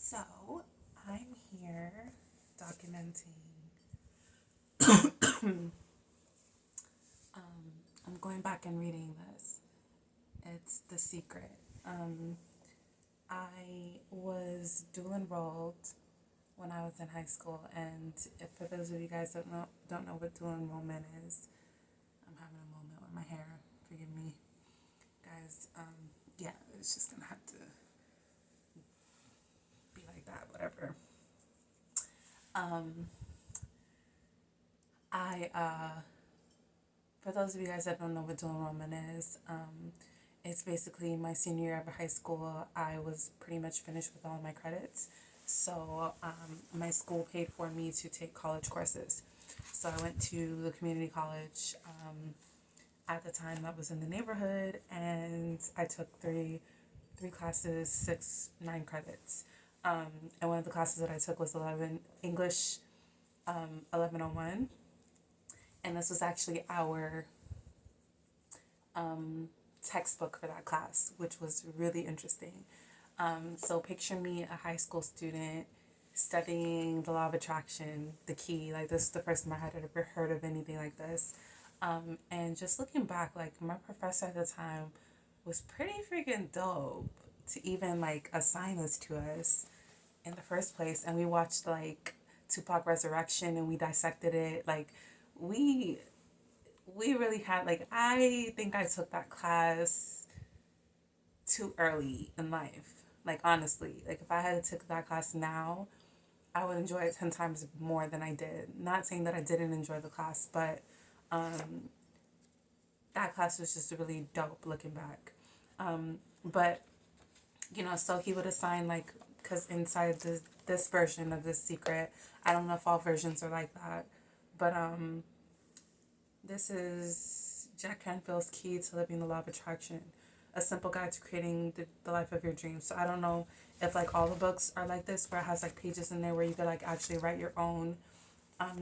So, I'm here documenting. I'm going back and reading this. It's The Secret. Um, I was dual enrolled when I was in high school, and if for those of you guys that don't know what dual enrollment is, I'm having a moment with my hair. Forgive me, guys. Yeah, it's just gonna have to be like that. Whatever. Um, I For those of you guys that don't know what dual enrollment is, it's basically my senior year of high school. I was pretty much finished with all my credits. So my school paid for me to take college courses. So I went to the community college at the time that was in the neighborhood, and I took three classes, 9 credits. And one of the classes that I took was 11 English 1101, and this was actually our textbook for that class, which was really interesting. So picture me, a high school student, studying the law of attraction, the key. Like, this is the first time I had ever heard of anything like this. And just looking back, like, my professor at the time was pretty freaking dope to even like assign this to us in the first place. And we watched like Tupac Resurrection, and we dissected it. Like, we we really had, like, I think I took that class too early in life. Like, honestly, like, if I had took that class now, I would enjoy it 10 times more than I did. Not saying that I didn't enjoy the class, but that class was just really dope looking back. But so he would assign, like, because inside this version of This Secret, I don't know if all versions are like that, but this is Jack Canfield's Key to Living the Law of Attraction, a simple guide to creating the life of your dreams. So I don't know if like all the books are like this, where it has like pages in there where you could like actually write your own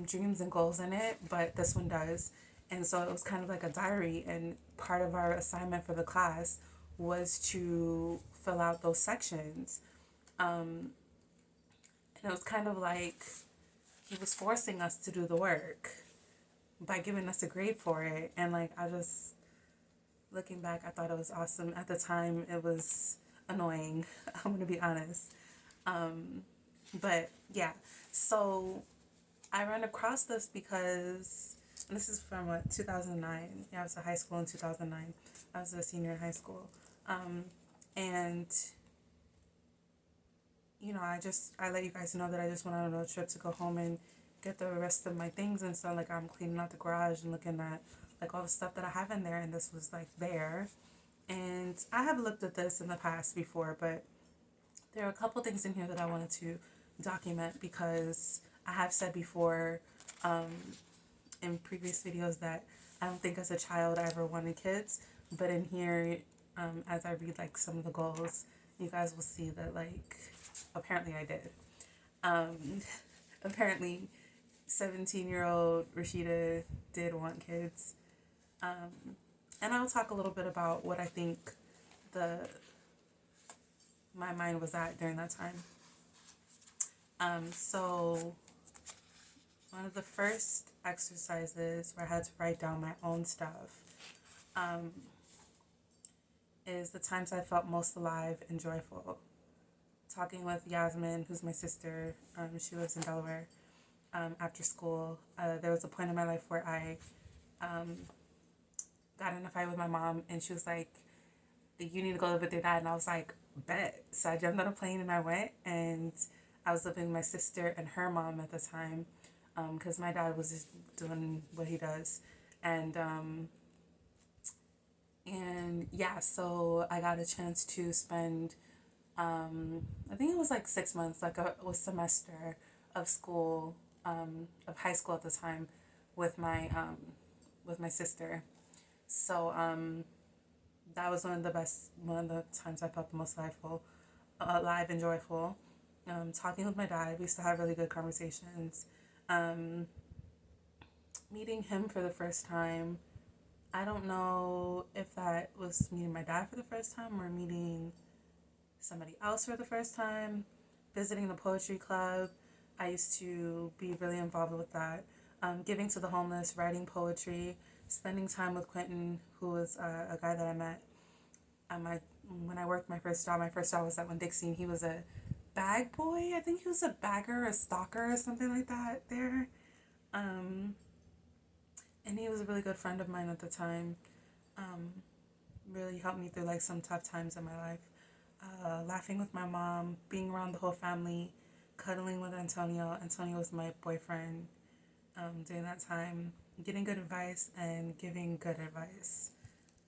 dreams and goals in it, but this one does. And so it was kind of like a diary, and part of our assignment for the class was to fill out those sections. And it was kind of like he was forcing us to do the work by giving us a grade for it. And like, I just, looking back, I thought it was awesome. At the time, it was annoying. I'm going to be honest. But yeah, so I ran across this because, and this is from what, 2009. Yeah, I was in high school in 2009. I was a senior in high school. And I let you guys know that I just went on a road trip to go home and get the rest of my things and stuff. Like, I'm cleaning out the garage and looking at like all the stuff that I have in there, and this was like there. And I have looked at this in the past before, but there are a couple things in here that I wanted to document, because I have said before in previous videos that I don't think as a child I ever wanted kids, but in here, as I read like some of the goals, you guys will see that, like, apparently I did. Apparently 17-year-old Rashida did want kids. And I'll talk a little bit about what I think the my mind was at during that time. So one of the first exercises where I had to write down my own stuff is the times I felt most alive and joyful. Talking with Yasmin, who's my sister, she lives in Delaware. After school, there was a point in my life where I got in a fight with my mom, and she was like, "You need to go live with your dad." And I was like, "Bet." So I jumped on a plane and I went, and I was living with my sister and her mom at the time, because my dad was just doing what he does, and yeah, so I got a chance to spend, I think it was like 6 months, like a semester of school, of high school at the time, with my sister. So that was one of the times I felt the most alive and joyful. Talking with my dad, we used to have really good conversations. Um, Meeting him for the first time, I don't know if that was meeting my dad for the first time or meeting somebody else for the first time, visiting the poetry club. I used to be really involved with that. Giving to the homeless, writing poetry, spending time with Quentin, who was a guy that I met. I when I worked my first job was at Winn-Dixie. He was a bag boy. I think he was a bagger, a stalker, or something like that there. Um, and he was a really good friend of mine at the time. Um, really helped me through like some tough times in my life. Laughing with my mom, being around the whole family, cuddling with Antonio. Antonio was my boyfriend during that time. Getting good advice and giving good advice.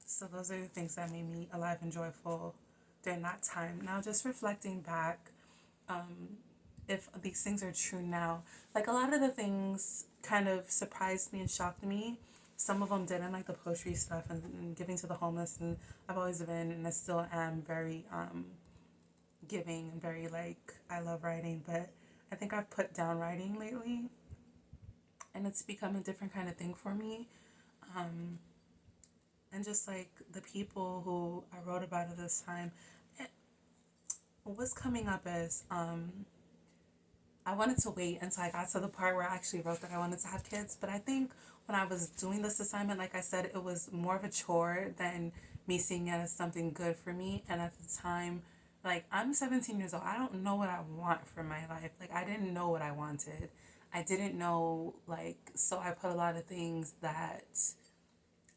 So those are the things that made me alive and joyful during that time. Now, just reflecting back, if these things are true now, like a lot of the things kind of surprised me and shocked me. Some of them didn't, like the poetry stuff and giving to the homeless. And I've always been, and I still am, very giving and very like, I love writing, but I think I've put down writing lately, and it's become a different kind of thing for me. Um, and just like the people who I wrote about at this time, what's coming up is I wanted to wait until I got to the part where I actually wrote that I wanted to have kids. But I think when I was doing this assignment, like I said, it was more of a chore than me seeing it as something good for me. And at the time, like I'm 17 years old. I don't know what I want for my life. Like I didn't know what I wanted. I didn't know, like, so I put a lot of things that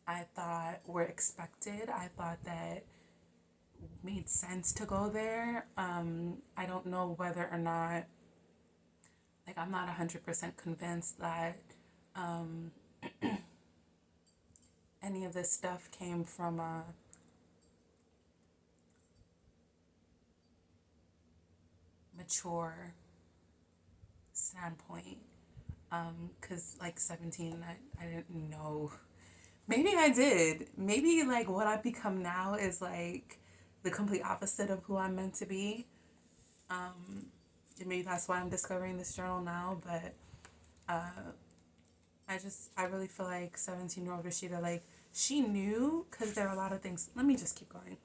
I thought were expected. I thought that made sense to go there. I don't know whether or not, like, I'm not 100% convinced that any of this stuff came from a mature standpoint. Because, like, 17, I didn't know. Maybe I did. Maybe, like, what I've become now is, like, the complete opposite of who I'm meant to be. And maybe that's why I'm discovering this journal now, but I really feel like 17-year-old Rashida, like, she knew, because there are a lot of things. Let me just keep going.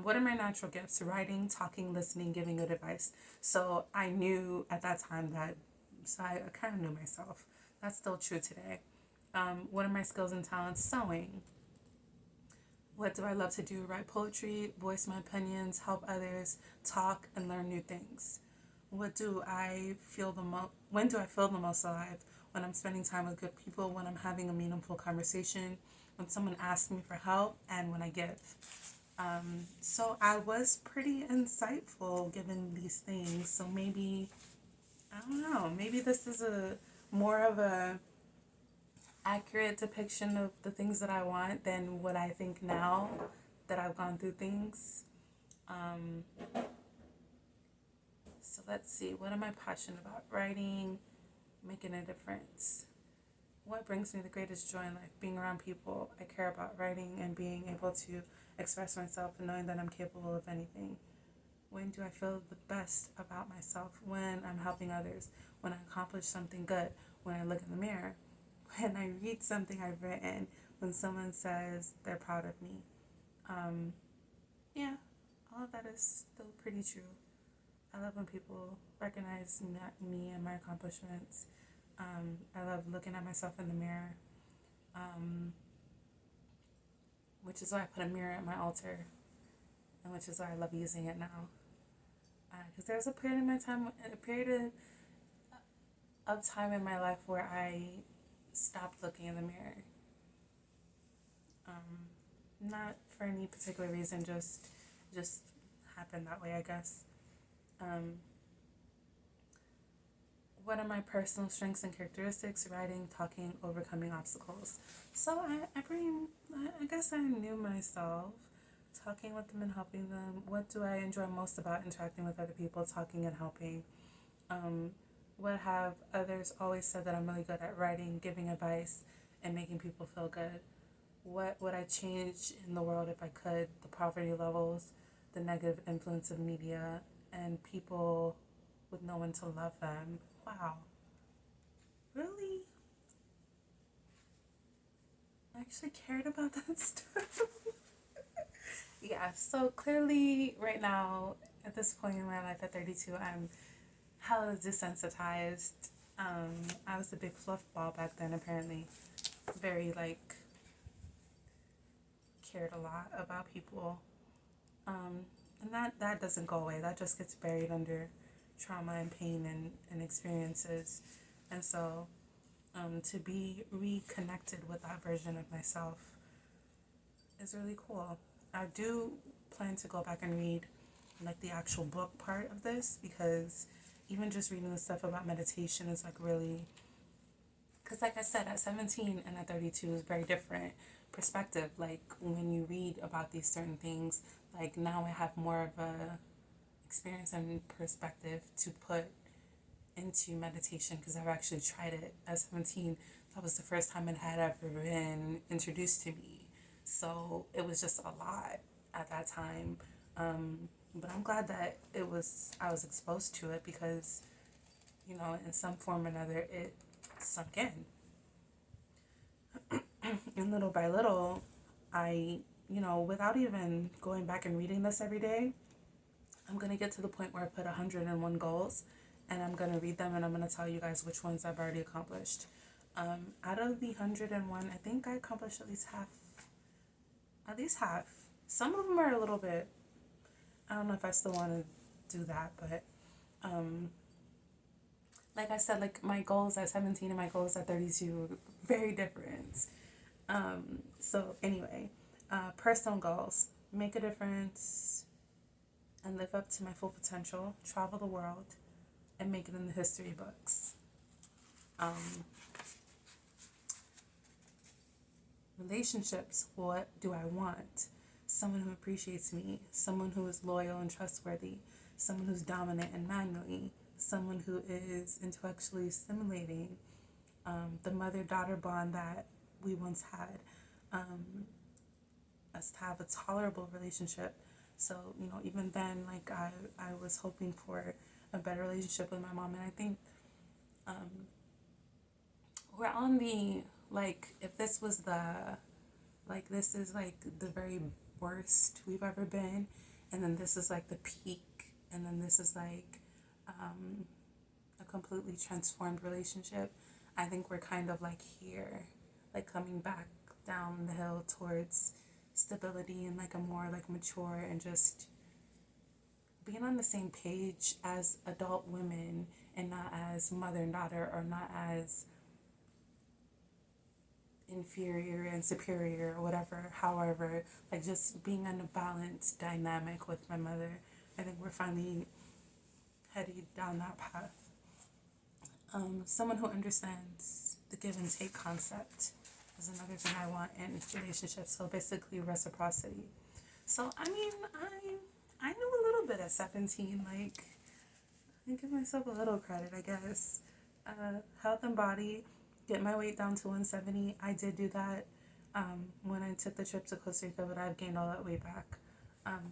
What are my natural gifts? Writing, talking, listening, giving good advice. So I knew at that time that, so I kind of knew myself. That's still true today. What are my skills and talents? Sewing. What do I love to do? Write poetry, voice my opinions, help others, talk, and learn new things. What do I feel the most? When do I feel the most alive? When I'm spending time with good people, when I'm having a meaningful conversation, when someone asks me for help, and when I give. So I was pretty insightful given these things. So maybe, I don't know, maybe this is a more of a accurate depiction of the things that I want than what I think now that I've gone through things. Um, so let's see, what am I passionate about? Writing, making a difference. What brings me the greatest joy in life? Being around people I care about, writing and being able to express myself and knowing that I'm capable of anything. When do I feel the best about myself? When I'm helping others, when I accomplish something good, when I look in the mirror, when I read something I've written, when someone says they're proud of me. Um, yeah, all of that is still pretty true. I love when people recognize me and my accomplishments. I love looking at myself in the mirror, um, which is why I put a mirror at my altar, and which is why I love using it now. Because there's a period in my time, a period of time in my life where I stopped looking in the mirror. Not for any particular reason, just happened that way, I guess. Um, what are my personal strengths and characteristics? Writing, talking, overcoming obstacles. So I guess I knew myself. Talking with them and helping them. What do I enjoy most about interacting with other people? Talking and helping. Um, what have others always said that I'm really good at? Writing, giving advice, and making people feel good. What would I change in the world if I could? The poverty levels, the negative influence of media, and people with no one to love them. Wow. Really? I actually cared about that stuff. Yeah, so clearly right now, at this point in my life at 32, I'm hella desensitized. I was a big fluff ball back then, apparently. Very, like, cared a lot about people. And that doesn't go away. That just gets buried under trauma and pain and experiences. And so to be reconnected with that version of myself is really cool. I do plan to go back and read like the actual book part of this, because even just reading the stuff about meditation is like really, because like I said, at 17 and at 32 is very different perspective. Like when you read about these certain things, like now I have more of a experience and perspective to put into meditation, because I've actually tried it at 17. That was the first time it had ever been introduced to me. So it was just a lot at that time. But I'm glad that I was exposed to it, because, you know, in some form or another, it sunk in. And little by little, I, you know, without even going back and reading this every day, I'm going to get to the point where I put 101 goals, and I'm going to read them, and I'm going to tell you guys which ones I've already accomplished. Out of the 101, I think I accomplished at least half. At least half. Some of them are a little bit, I don't know if I still want to do that, but like I said, like my goals at 17 and my goals at 32 were very different. So anyway, personal goals: make a difference and live up to my full potential, travel the world, and make it in the history books. Relationships: what do I want? Someone who appreciates me, someone who is loyal and trustworthy, someone who's dominant and manly, someone who is intellectually stimulating, the mother-daughter bond that we once had, us to have a tolerable relationship. So, you know, even then, like, I was hoping for a better relationship with my mom, and I think we're on the, like, if this was the, like, this is, like, the very worst we've ever been, and then this is, like, the peak, and then this is, like, a completely transformed relationship. I think we're kind of, like, here, like, coming back down the hill towards stability and, like, a more, like, mature and just being on the same page as adult women, and not as mother and daughter, or not as inferior and superior, or whatever, however, like just being in a balanced dynamic with my mother. I think we're finally heading down that path. Someone who understands the give and take concept is another thing I want in relationships. So basically reciprocity. So I mean, I knew a little bit at 17. Like, I give myself a little credit, I guess. Health and body, get my weight down to 170. I did do that when I took the trip to Costa Rica, but I've gained all that weight back.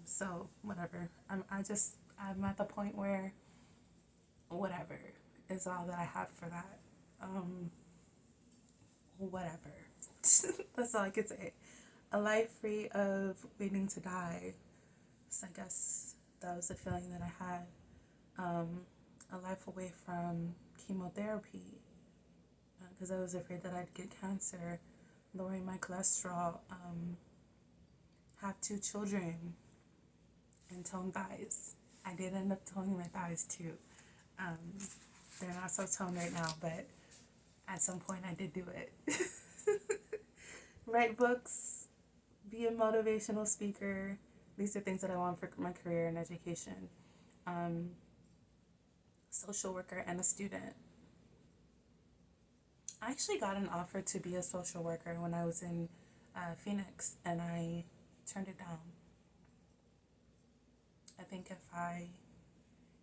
So whatever. I'm at the point where whatever is all that I have for that. Whatever. That's all I could say. A life free of waiting to die. So I guess that was the feeling that I had. A life away from chemotherapy, because I was afraid that I'd get cancer, lowering my cholesterol, have 2 children, and tone thighs. I did end up toning my thighs too. They're not so toned right now, but at some point I did do it. Write books, be a motivational speaker. These are things that I want for my career and education. Social worker and a student. I actually got an offer to be a social worker when I was in Phoenix, and I turned it down. I think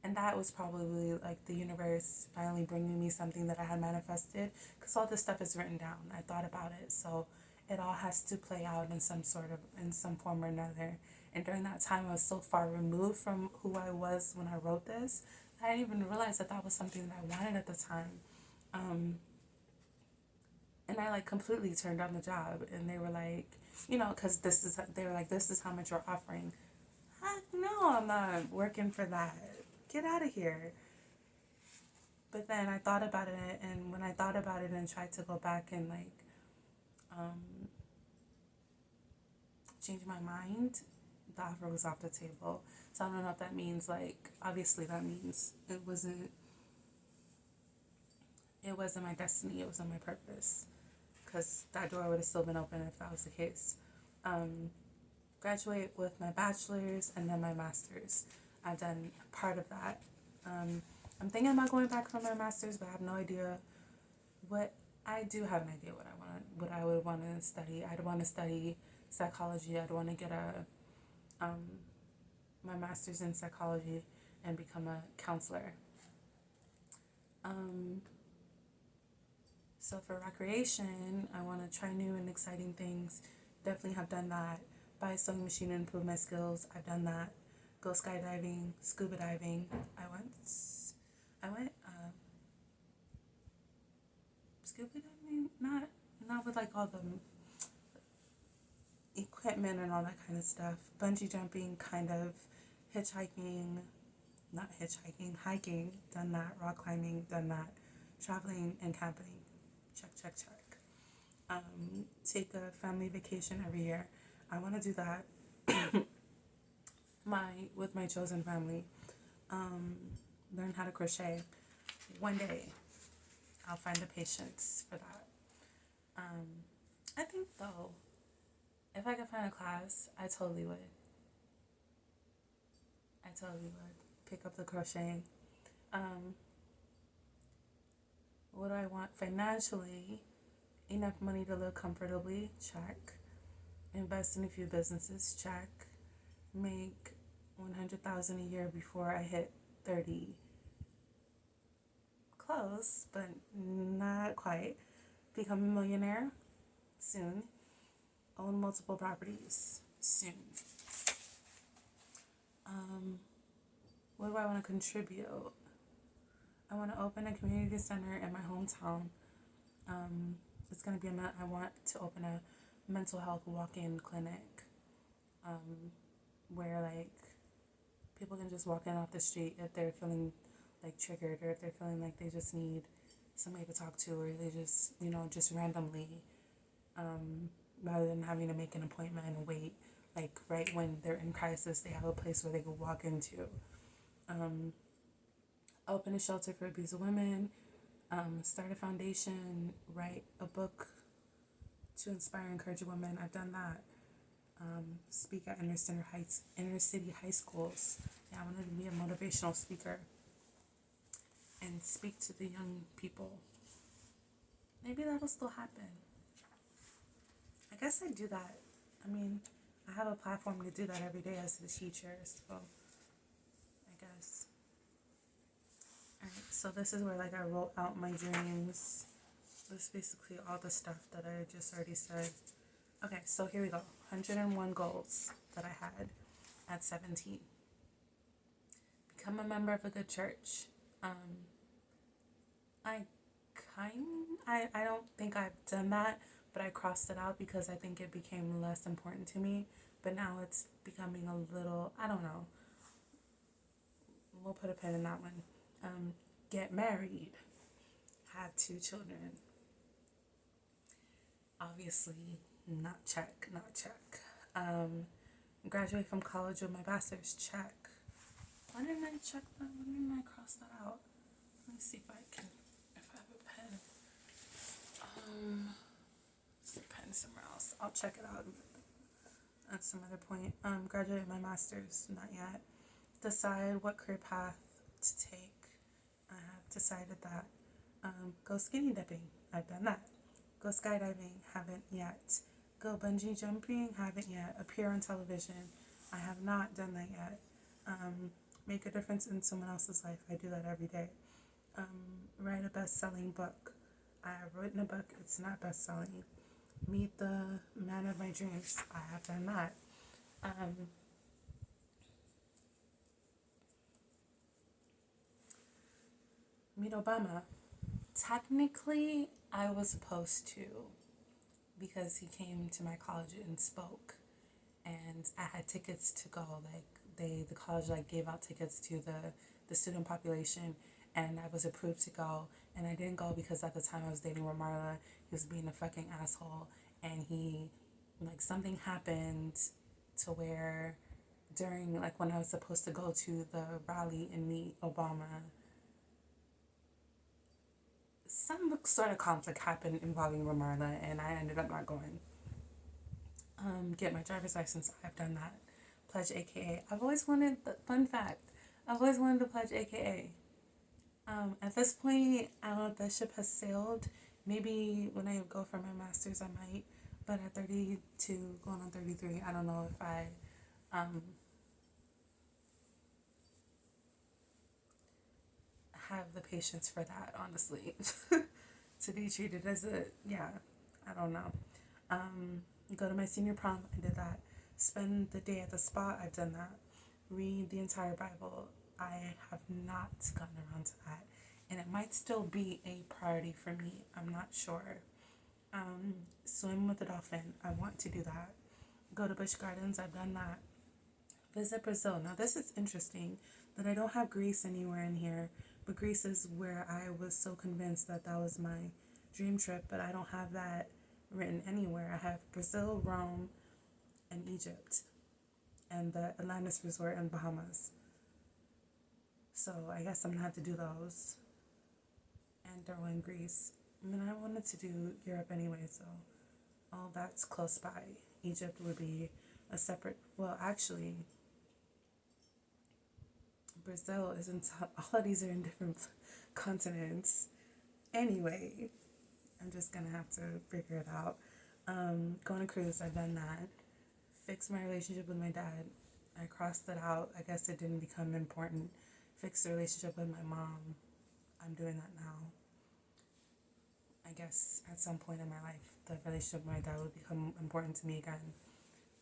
and that was probably like the universe finally bringing me something that I had manifested, because all this stuff is written down. I thought about it, so it all has to play out in some form or another. And during that time, I was so far removed from who I was when I wrote this, I didn't even realize that that was something that I wanted at the time. And I like completely turned down the job, and they were like, you know, because they were like, this is how much we're offering. Heck no, I'm not working for that. Get out of here. But then I thought about it, and when I thought about it and tried to go back and like change my mind, the offer was off the table. So I don't know if that means like obviously that means it wasn't my destiny, it wasn't my purpose, because that door would have still been open if that was the case. Graduate with my bachelor's and then my master's. I've done part of that. I'm thinking about going back for my master's, but I have no idea what. I do have an idea what I would want to study. I'd want to study psychology. I'd want to get my master's in psychology and become a counselor. So for recreation, I want to try new and exciting things. Definitely have done that. Buy a sewing machine and improve my skills. I've done that. Go skydiving, scuba diving. I went scuba diving, not with like all the equipment and all that kind of stuff. Bungee jumping, kind of. Hitchhiking, not hitchhiking, hiking, done that. Rock climbing, done that. Traveling and camping, check, check, check. Take a family vacation every year. I want to do that with my chosen family. Learn how to crochet. One day, I'll find the patience for that. I think though, if I could find a class, I totally would. I totally would pick up the crocheting. Um, what do I want financially? Enough money to live comfortably, check. Invest in a few businesses, check. Make 100,000 a year before I hit 30. Close, but not quite. Become a millionaire soon. Own multiple properties soon. What do I want to contribute? I want to open a community center in my hometown. It's going to be I want to open a mental health walk-in clinic where like people can just walk in off the street if they're feeling like triggered, or if they're feeling like they just need somebody to talk to, or they just just randomly, rather than having to make an appointment and wait, like right when they're in crisis they have a place where they can walk into. Open a shelter for abused women. Start a foundation, write a book to inspire and encourage women. I've done that. Speak at inner city high schools. Yeah, I wanted to be a motivational speaker and speak to the young people. Maybe that'll still happen. I guess I do that. I mean, I have a platform to do that every day as a teacher, so I guess. Alright, so this is where like I wrote out my dreams. This is basically all the stuff that I just already said. Okay, so here we go. 101 goals that I had at 17. Become a member of a good church. I don't think I've done that, but I crossed it out because I think it became less important to me. But now it's becoming a little, I don't know. We'll put a pin in that one. Get married. Have 2 children. Obviously, not check. Graduate from college with my bachelor's, check. Why didn't I check that? Why didn't I cross that out? Let me see if I have a pen. There's a pen somewhere else. I'll check it out at some other point. Graduate my master's, not yet. Decide what career path to take. I have decided that. Go skinny dipping. I've done that. Go skydiving. Haven't yet. Go bungee jumping. Haven't yet. Appear on television. I have not done that yet. Make a difference in someone else's life. I do that every day. Write a best-selling book. I have written a book. It's not best-selling. Meet the man of my dreams. I have done that. Meet Obama. Technically, I was supposed to, because he came to my college and spoke, and I had tickets to go. Like the college like gave out tickets to the student population, and I was approved to go, and I didn't go because at the time I was dating Ramarla. He was being a fucking asshole, and he, like, something happened to where during, like, when I was supposed to go to the rally and meet Obama, some sort of conflict happened involving Ramarla, and I ended up not going. Get my driver's license. I've done that. Pledge AKA. I've always wanted, fun fact, I've always wanted to pledge AKA. At this point, I don't know if that ship has sailed. Maybe when I go for my master's, I might. But at 32, going on 33, I don't know if I have the patience for that, honestly. To be treated as a, yeah, I don't know. Go to my senior prom, I did that. Spend the day at the spa, I've done that. Read the entire Bible, I have not gotten around to that. And it might still be a priority for me, I'm not sure. Swim with a dolphin, I want to do that. Go to Busch Gardens, I've done that. Visit Brazil. Now, this is interesting that I don't have Greece anywhere in here, but Greece is where I was so convinced that that was my dream trip, but I don't have that written anywhere. I have Brazil, Rome, and Egypt, and the Atlantis Resort in Bahamas. So I guess I'm gonna have to do those, and throw in Greece. I mean, I wanted to do Europe anyway, so all that's close by. Egypt would be a separate, well, actually, Brazil isn't, all of these are in different continents. Anyway, I'm just gonna have to figure it out. Going to cruise, I've done that. Fix my relationship with my dad, I crossed it out. I guess it didn't become important. Fix the relationship with my mom, I'm doing that now. I guess at some point in my life, the relationship with my dad will become important to me again.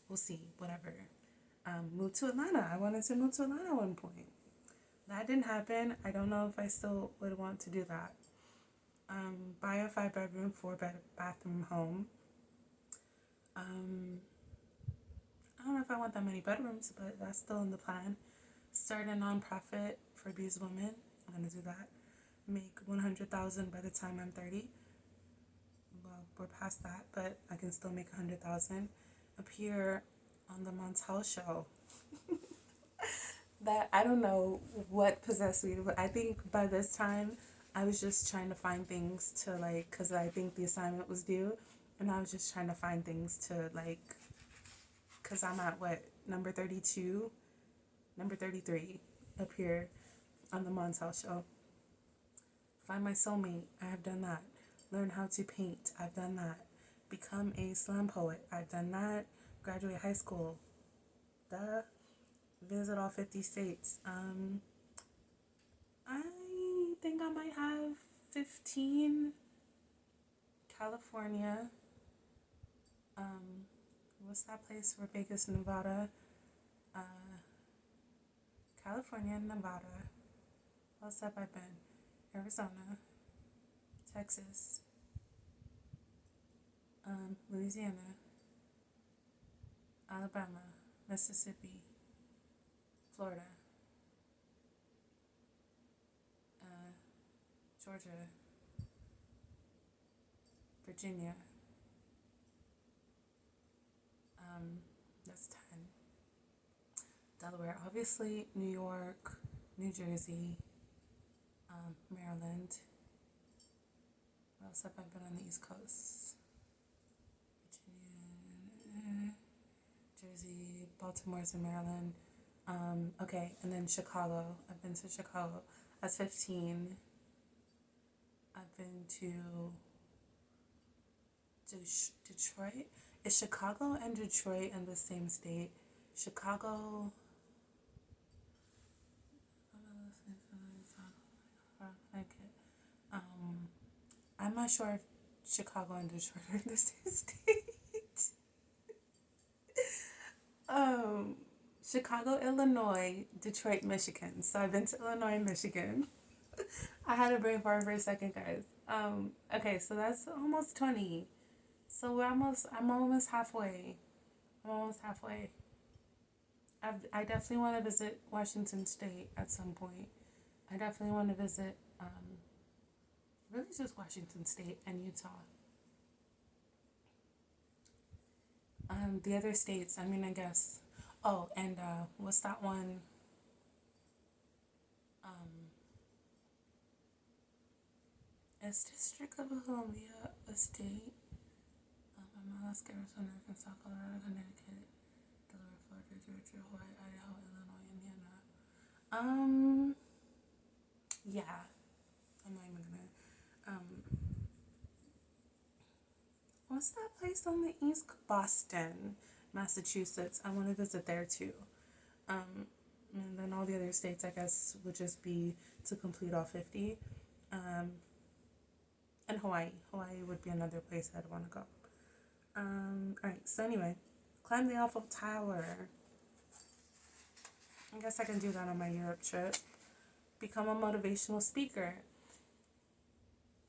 We'll see, whatever. Moved to Atlanta. I wanted to move to Atlanta at one point. That didn't happen. I don't know if I still would want to do that. Buy a 5-bedroom, 4-bathroom home. I don't know if I want that many bedrooms, but that's still in the plan. Start a nonprofit for abused women. I'm gonna do that. Make $100,000 by the time I'm 30. Well, we're past that, but I can still make $100,000. Appear on the Montel show. That, I don't know what possessed me, but I think by this time I was just trying to find things to, like, because I think the assignment was due, and I was just trying to find things to, like, because I'm at what, number 32, number 33, appear on the Montel show. Find my soulmate, I have done that. Learn how to paint, I've done that. Become a slam poet, I've done that. Graduate high school, duh. Visit all 50 states. I think I might have 15. California. What's that place for Vegas, Nevada? California, Nevada. What else have I been? Arizona, Texas, Louisiana, Alabama, Mississippi, Florida, Georgia, Virginia. That's 10. Delaware, obviously, New York, New Jersey, Maryland. What else have I been on the East Coast? Virginia, Jersey, Baltimore's in Maryland. Okay, and then Chicago. I've been to Chicago. That's 15. I've been to Detroit. Is Chicago and Detroit in the same state? Chicago. I'm not sure if Chicago and Detroit are in the same state. Chicago, Illinois, Detroit, Michigan. So I've been to Illinois and Michigan. I had a brain fart for a second, guys. Okay, so that's almost 20. So I'm almost halfway. I definitely want to visit Washington State at some point. I definitely want to visit really just Washington State and Utah. The other states, I mean, I guess. Oh, and what's that one? Is District of Columbia a state? Alaska, Arizona, Arkansas, Colorado, Connecticut, Delaware, Florida, Georgia, Hawaii, Idaho, Illinois, Indiana. Yeah. I'm not even gonna. What's that place on the East? Boston, Massachusetts. I want to visit there too. And then all the other states, I guess, would just be to complete all 50. And Hawaii. Hawaii would be another place I'd want to go. Alright, so anyway, climb the Eiffel Tower. I guess I can do that on my Europe trip. Become a motivational speaker.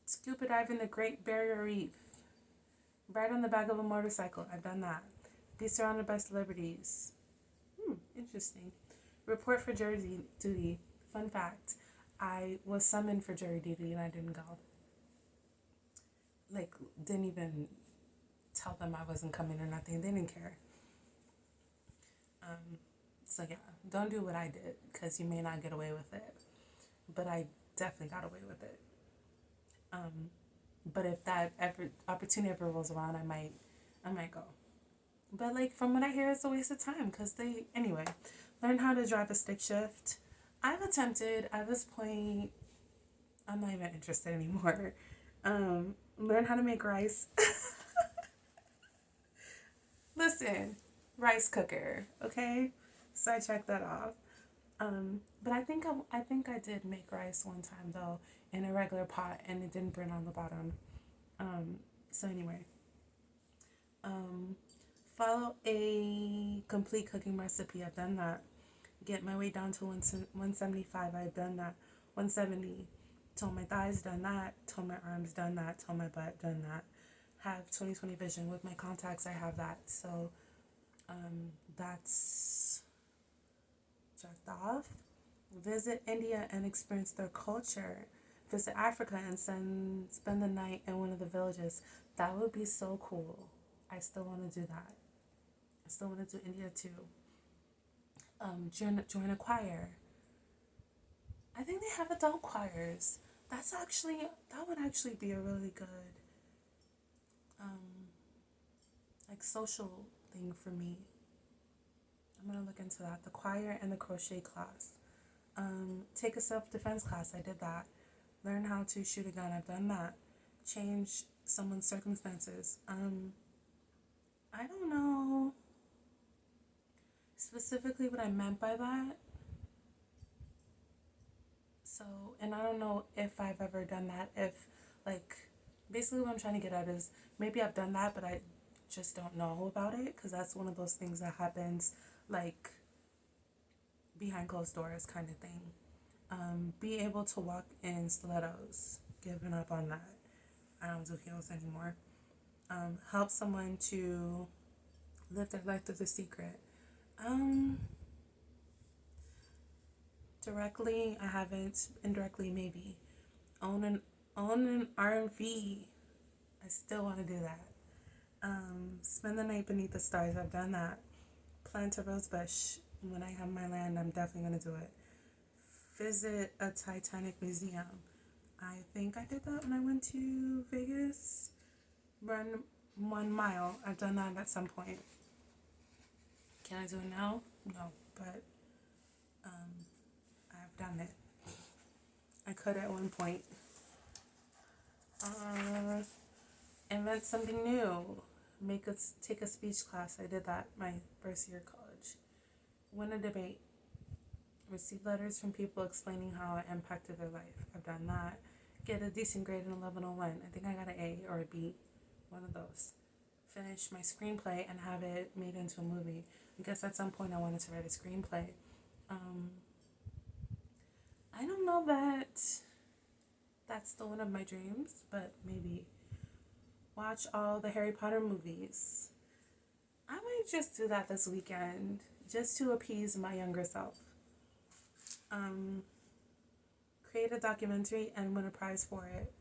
Scuba dive in the Great Barrier Reef. Ride on the back of a motorcycle. I've done that. Be surrounded by celebrities. Interesting. Report for jury duty. Fun fact. I was summoned for jury duty and I didn't go. Like, didn't even tell them I wasn't coming or nothing. They didn't care. So yeah, don't do what I did because you may not get away with it. But I definitely got away with it. But if that opportunity ever rolls around, I might go. But like from what I hear, it's a waste of time because anyway, learn how to drive a stick shift. I've attempted at this point. I'm not even interested anymore. Learn how to make rice. Listen, rice cooker, okay? So I checked that off. But I think I did make rice one time though in a regular pot and it didn't burn on the bottom. So anyway, follow a complete cooking recipe. I've done that. Get my weight down to 175. I've done that. 170. Tone my thighs, done that. Tone my arms, done that. Tone my butt, done that. Have 20/20 vision with my contacts. I have that. So that's checked off. Visit India and experience their culture. Visit Africa and spend the night in one of the villages. That would be so cool. I still want to do that. I still want to do India too. Join a choir. I think they have adult choirs. That would actually be a really good like social thing for me. I'm gonna look into that. The choir and the crochet class. Take a self-defense class. I did that. Learn how to shoot a gun. I've done that. Change someone's circumstances. I don't know specifically what I meant by that. So, and I don't know if I've ever done that. If, like, basically what I'm trying to get at is maybe I've done that, but I just don't know about it because that's one of those things that happens, like, behind closed doors kind of thing. Be able to walk in stilettos. Giving up on that. I don't do heels anymore. Help someone to live their life through the secret. Directly, I haven't. Indirectly, maybe. Own an RV. I still want to do that. Spend the night beneath the stars. I've done that. Plant a rose bush. When I have my land, I'm definitely going to do it. Visit a Titanic museum. I think I did that when I went to Vegas. Run 1 mile. I've done that at some point. Can I do it now? No, but I've done it. I could at one point. Invent something new. Take a speech class. I did that my first year of college. Win a debate. Receive letters from people explaining how it impacted their life. I've done that. Get a decent grade in 1101. I think I got an A or a B. One of those. Finish my screenplay and have it made into a movie. I guess at some point I wanted to write a screenplay. I don't know that that's still one of my dreams, but maybe. Watch all the Harry Potter movies. I might just do that this weekend just to appease my younger self. create a documentary and win a prize for it,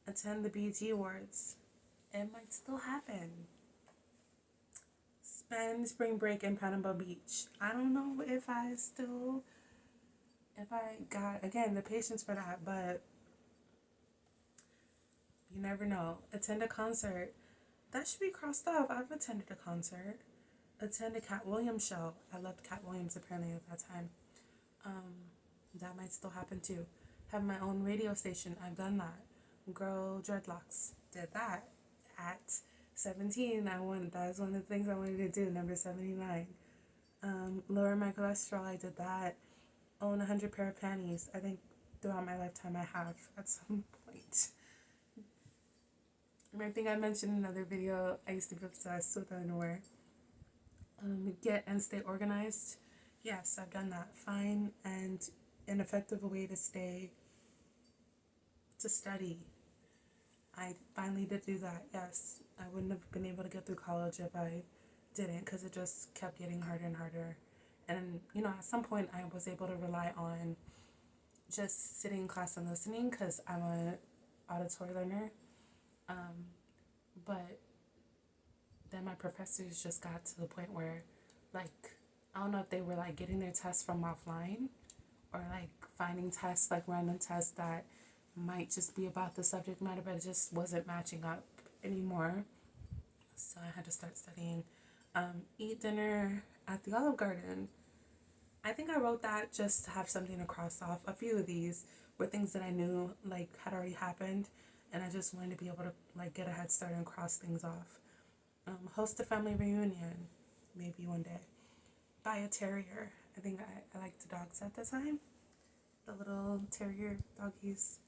attend the BET Awards. It might still happen. Spend spring break in Panama Beach. I don't know if I got, again, the patience for that, but you never know. Attend a concert. That should be crossed off. I've attended a concert. Attend a Cat Williams show. I loved Cat Williams apparently at that time. That might still happen too. Have my own radio station. I've done that. Grow dreadlocks. Did that. At 17, that was one of the things I wanted to do, number 79. Lower my cholesterol, I did that. Own 100 pair of panties. I think throughout my lifetime I have at some point. I think I mentioned in another video, I used to be obsessed with underwear. Get and stay organized. Yes, I've done that. Find and an effective way to study. I finally did do that. Yes, I wouldn't have been able to get through college if I didn't, because it just kept getting harder and harder. And, at some point I was able to rely on just sitting in class and listening, because I'm an auditory learner. But then my professors just got to the point where, I don't know if they were, getting their tests from offline, or, finding tests, random tests that might just be about the subject matter, but it just wasn't matching up anymore. So I had to start studying. Eat dinner at the Olive Garden. I think I wrote that just to have something to cross off. A few of these were things that I knew, had already happened, and I just wanted to be able to, get a head start and cross things off. Host a family reunion, maybe one day. Buy a terrier. I think I liked the dogs at the time. The little terrier doggies.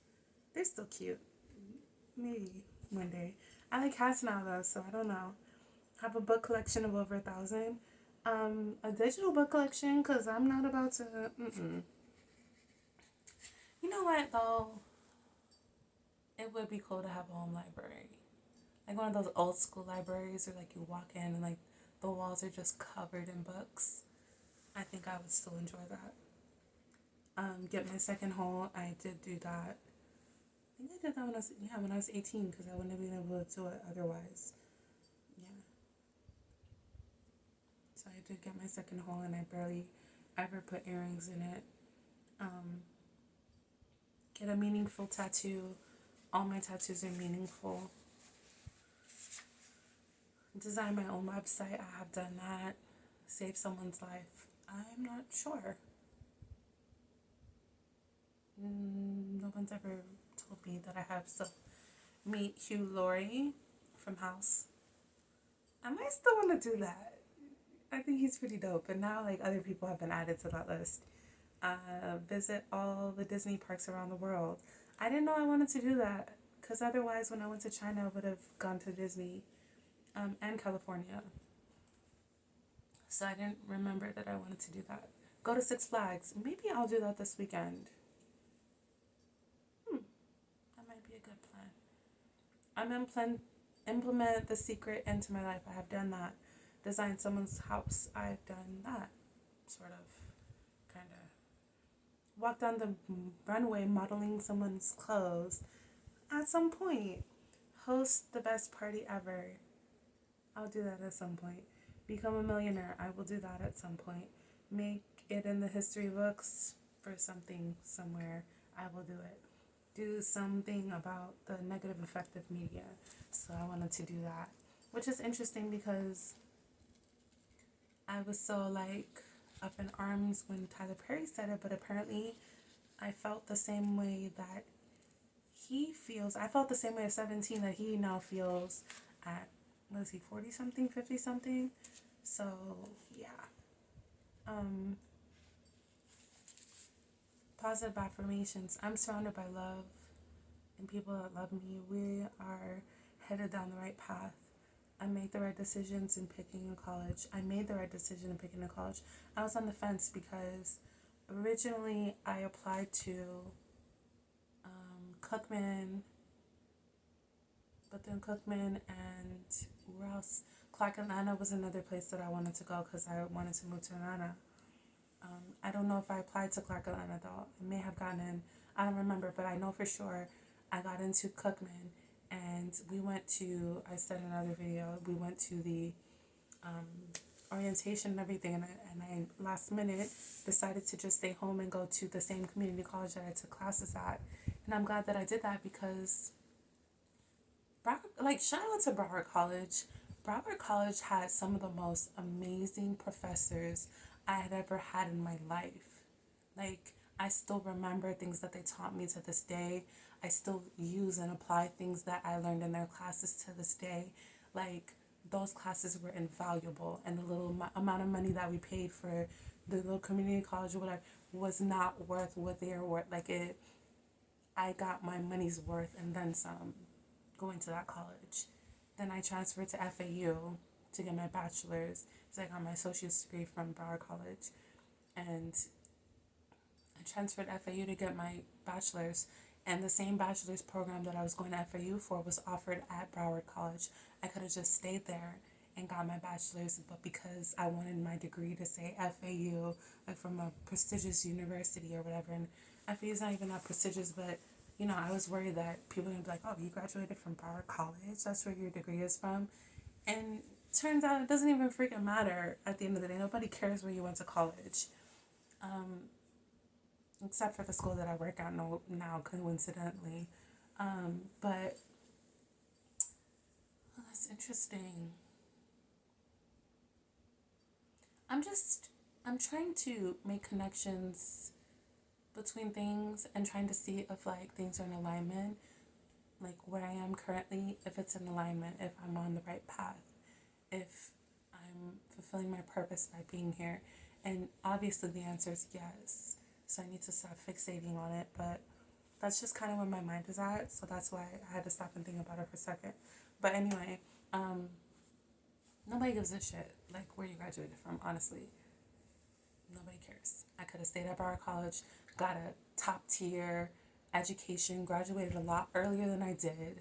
They're still cute. Maybe one day. I like cats now though, so I don't know. Have a book collection of over 1,000. A digital book collection, because I'm not about to. You know what though? It would be cool to have a home library. One of those old school libraries where you walk in and the walls are just covered in books. I think I would still enjoy that. Get my second home. I did do that. I think I did that when I was 18, because I wouldn't have been able to do it otherwise. Yeah. So I did get my second hole, and I barely ever put earrings in it. Get a meaningful tattoo. All my tattoos are meaningful. Design my own website. I have done that. Save someone's life. I'm not sure. No one's ever told me that I have. So, meet Hugh Laurie from House. I might still want to do that. I think he's pretty dope. And now, other people have been added to that list. Visit all the Disney parks around the world. I didn't know I wanted to do that, because otherwise, when I went to China, I would have gone to Disney and California. So I didn't remember that I wanted to do that. Go to Six Flags. Maybe I'll do that this weekend. That might be a good plan. Implement The Secret into my life. I have done that. Design someone's house. I've done that. Sort of. Kind of. Walk down the runway modeling someone's clothes. At some point. Host the best party ever. I'll do that at some point. Become a millionaire. I will do that at some point. Make it in the history books for something somewhere. I will do it. Do something about the negative effect of media. So I wanted to do that. Which is interesting, because I was so up in arms when Tyler Perry said it, but apparently I felt the same way that he feels. I felt the same way at 17 that he now feels at, 40 something, 50 something. So yeah. Positive affirmations. I'm surrounded by love and people that love me. We are headed down the right path. I made the right decisions in picking a college. I was on the fence, because originally I applied to Cookman, but then Cookman and where else? Clark Atlanta was another place that I wanted to go, because I wanted to move to Atlanta. I don't know if I applied to Clark Atlanta though. I may have gotten in. I don't remember, but I know for sure I got into Cookman, and we went to. I said in another video, we went to the orientation and everything, and I last minute decided to just stay home and go to the same community college that I took classes at, and I'm glad that I did that because like shout out to Broward College. Broward College had some of the most amazing professors I had ever had in my life. Like I still remember things that they taught me to this day. I still use and apply things that I learned in their classes to this day. Like those classes were invaluable, and the little amount of money that we paid for the little community college or whatever was not worth what they are worth. Like it, I got my money's worth and then some going to that college. Then I transferred to FAU to get my bachelor's. So I got my associate's degree from Broward College. And I transferred to FAU to get my bachelor's. And the same bachelor's program that I was going to FAU for was offered at Broward College. I could have just stayed there and got my bachelor's, but because I wanted my degree to say FAU, like from a prestigious university or whatever, and FAU is not even that prestigious, but you know, I was worried that people would be like, oh, you graduated from Broward College? That's where your degree is from? And turns out it doesn't even freaking matter at the end of the day. Nobody cares where you went to college. Except for the school that I work at now, coincidentally. But well, that's interesting. I'm trying to make connections between things and trying to see if like things are in alignment, like where I am currently, if it's in alignment, if I'm on the right path, if I'm fulfilling my purpose by being here. And obviously the answer is yes. So I need to stop fixating on it, but that's just kind of where my mind is at. So that's why I had to stop and think about it for a second. But anyway, nobody gives a shit like where you graduated from, honestly. Nobody cares. I could have stayed at Broward College, got a top tier education, graduated a lot earlier than I did.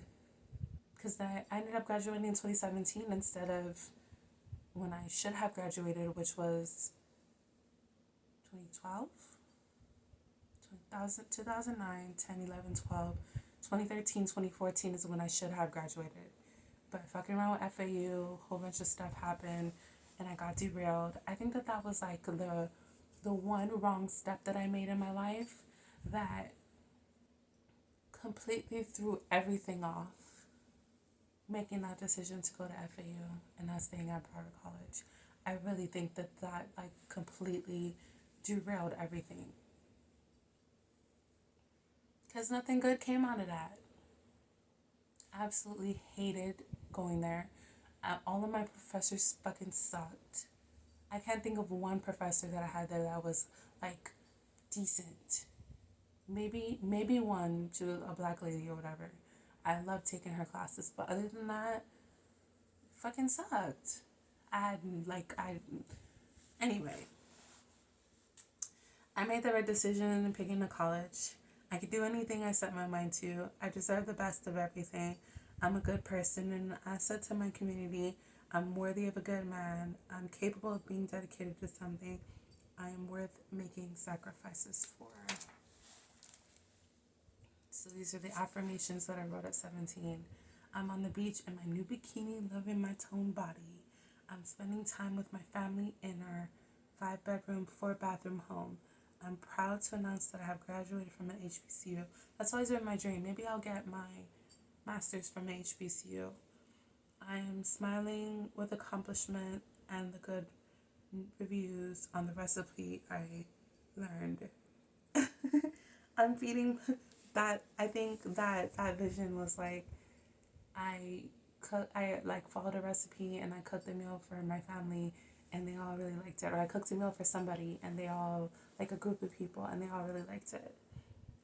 Because I ended up graduating in 2017 instead of when I should have graduated, which was 2012, 2009, 10, 11, 12, 2013, 2014 is when I should have graduated. But fucking around with FAU, a whole bunch of stuff happened and I got derailed. I think that was like the one wrong step that I made in my life that completely threw everything off, making that decision to go to FAU and not staying at Broward College. I really think that like completely derailed everything. Because nothing good came out of that. I absolutely hated going there. All of my professors fucking sucked. I can't think of one professor that I had there that was like decent. Maybe one, to a black lady or whatever. I loved taking her classes, but other than that, fucking sucked. Anyway, I made the right decision in picking a college. I could do anything I set my mind to. I deserve the best of everything. I'm a good person and an asset to my community. I'm worthy of a good man. I'm capable of being dedicated to something. I am worth making sacrifices for. So these are the affirmations that I wrote at 17. I'm on the beach in my new bikini, loving my toned body. I'm spending time with my family in our 5-bedroom, 4-bathroom home. I'm proud to announce that I have graduated from an HBCU. That's always been my dream. Maybe I'll get my master's from an HBCU. I am smiling with accomplishment and the good reviews on the recipe I learned. I'm feeding that. I think that vision was like I like followed a recipe and I cooked the meal for my family and they all really liked it. Or I cooked a meal for somebody and they all, like a group of people, and they all really liked it.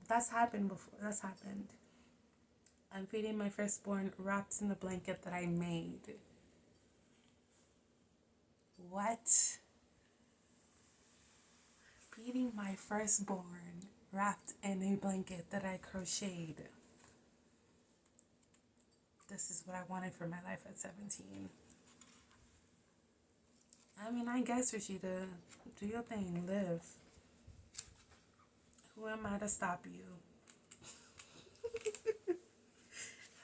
That's happened before. That's happened. I'm feeding my firstborn wrapped in the blanket that I made. What? Feeding my firstborn wrapped in a blanket that I crocheted. This is what I wanted for my life at 17. I mean, I guess, Rashida, do your thing, live. Who am I to stop you?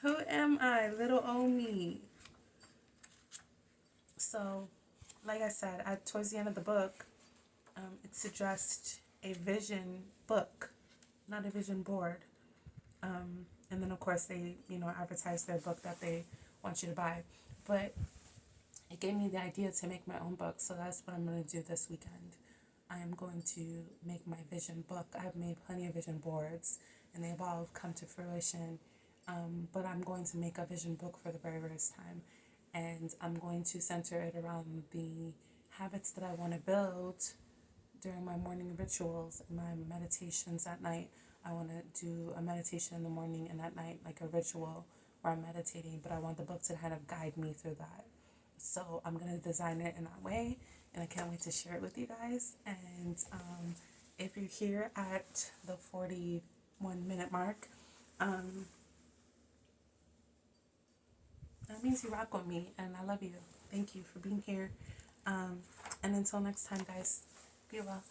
Who am I, little old me? So, like I said, towards the end of the book, it's addressed a vision book, not a vision board. And then, of course, they, advertise their book that they want you to buy. But it gave me the idea to make my own book, so that's what I'm going to do this weekend. I am going to make my vision book. I've made plenty of vision boards, and they've all come to fruition. But I'm going to make a vision book for the very first time, and I'm going to center it around the habits that I want to build during my morning rituals and my meditations at night. I want to do a meditation in the morning and at night, like a ritual where I'm meditating, but I want the book to kind of guide me through that. So I'm going to design it in that way, and I can't wait to share it with you guys. And if you're here at the 41-minute mark, that means you rock with me, and I love you. Thank you for being here. And until next time, guys, be well.